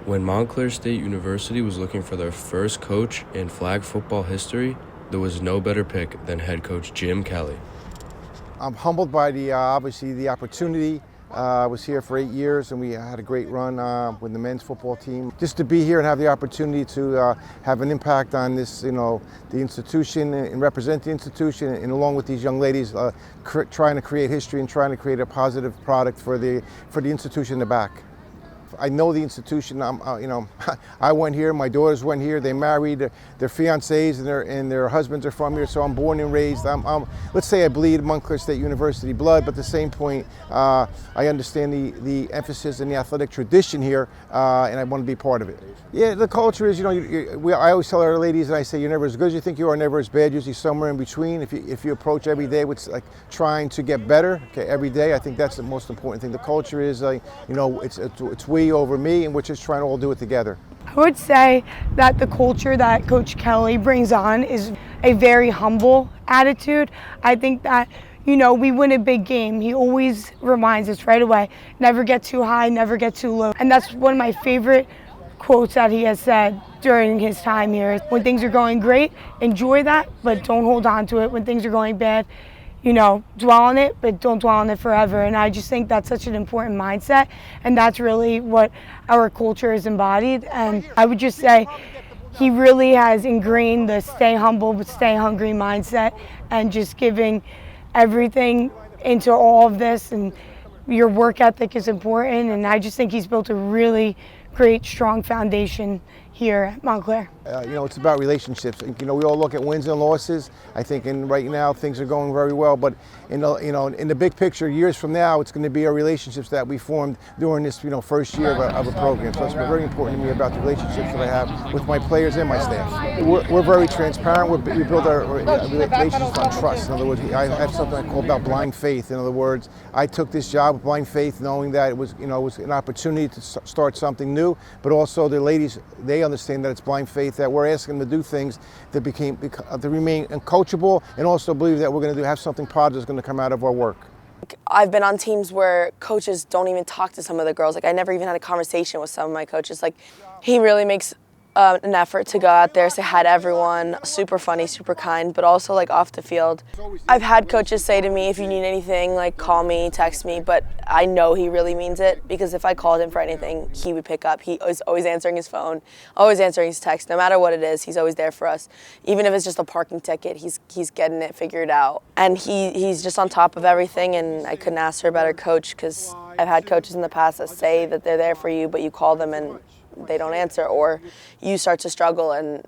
When Montclair State University was looking for their first coach in flag football history, there was no better pick than head coach Jim Kelly. I'm humbled by obviously the opportunity. I was here for 8 years and we had a great run with the men's football team. Just to be here and have the opportunity to have an impact on this, the institution and represent the institution, and along with these young ladies, trying to create history and trying to create a positive product for the institution in the back. I know the institution. I went here. My daughters went here. They married. Their fiancés and their husbands are from here. So I'm born and raised. Let's say I bleed Montclair State University blood, but at the same point, I understand the emphasis and the athletic tradition here, and I want to be part of it. Yeah, the culture is. I always tell our ladies, and I say, you're never as good as you think you are, never as bad. Usually somewhere in between. If you approach every day with like trying to get better, every day, I think that's the most important thing. The culture is, it's we over me, and we're just trying to all do it together. I would say that the culture that Coach Kelly brings on is a very humble attitude. I think that, we win a big game. He always reminds us right away, never get too high, never get too low. And that's one of my favorite quotes that he has said during his time here. When things are going great, enjoy that, but don't hold on to it. When things are going bad, dwell on it, but don't dwell on it forever. And I just think that's such an important mindset, and that's really what our culture is embodied. And I would just say he really has ingrained the stay humble but stay hungry mindset, and just giving everything into all of this, and your work ethic is important. And I just think he's built a really great, strong foundation here at Montclair. It's about relationships. We all look at wins and losses. I think, right now things are going very well. But in the big picture, years from now, it's going to be our relationships that we formed during this, first year of a program. So it's very important to me about the relationships that I have with my players and my staff. We're very transparent. We build our relationships on trust. In other words, I have something I call about blind faith. In other words, I took this job with blind faith, knowing that it was an opportunity to start something new. But also the ladies, they understand that it's blind faith, that we're asking them to do things that to remain coachable, and also believe that we're going to have something positive that's going to come out of our work. I've been on teams where coaches don't even talk to some of the girls. I never even had a conversation with some of my coaches. He really makes an effort to go out there, say hi to everyone, super funny, super kind, but also off the field. I've had coaches say to me, if you need anything, call me, text me, but I know he really means it, because if I called him for anything, he would pick up. He is always answering his phone, always answering his text. No matter what it is, he's always there for us. Even if it's just a parking ticket, he's getting it figured out. And he's just on top of everything, and I couldn't ask for a better coach, because I've had coaches in the past that say that they're there for you, but you call them and they don't answer, or you start to struggle and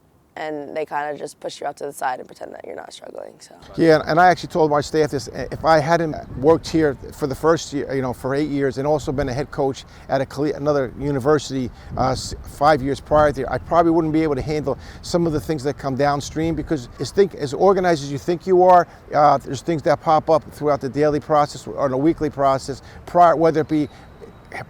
they kind of just push you out to the side and pretend that you're not struggling. So yeah, and I actually told my staff this: if I hadn't worked here for the first year, for 8 years, and also been a head coach at another university 5 years prior to, I probably wouldn't be able to handle some of the things that come downstream, because as organized as you think you are, there's things that pop up throughout the daily process or the weekly process, whether it be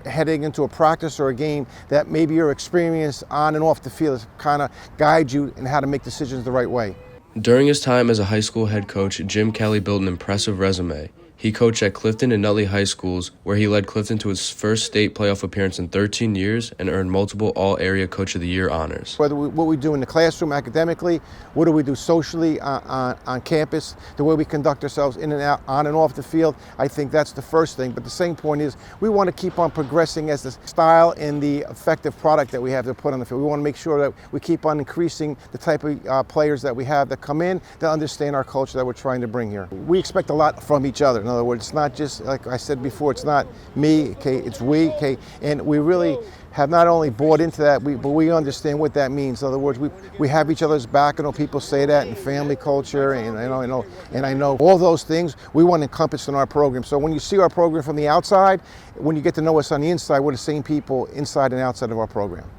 heading into a practice or a game, that maybe your experience on and off the field kind of guide you in how to make decisions the right way. During his time as a high school head coach, Jim Kelly built an impressive resume. He coached at Clifton and Nutley High Schools, where he led Clifton to its first state playoff appearance in 13 years and earned multiple All-Area Coach of the Year honors. What we do in the classroom academically, what do we do socially on campus, the way we conduct ourselves in and out, on and off the field, I think that's the first thing. But the same point is, we want to keep on progressing as the style and the effective product that we have to put on the field. We want to make sure that we keep on increasing the type of players that we have that come in that understand our culture that we're trying to bring here. We expect a lot from each other. In other words, it's not just, like I said before, it's not me, okay, it's we, okay, and we really have not only bought into that, but we understand what that means. In other words, we have each other's back. I know people say that in family culture, and I know all those things we want to encompass in our program. So when you see our program from the outside, when you get to know us on the inside, we're the same people inside and outside of our program.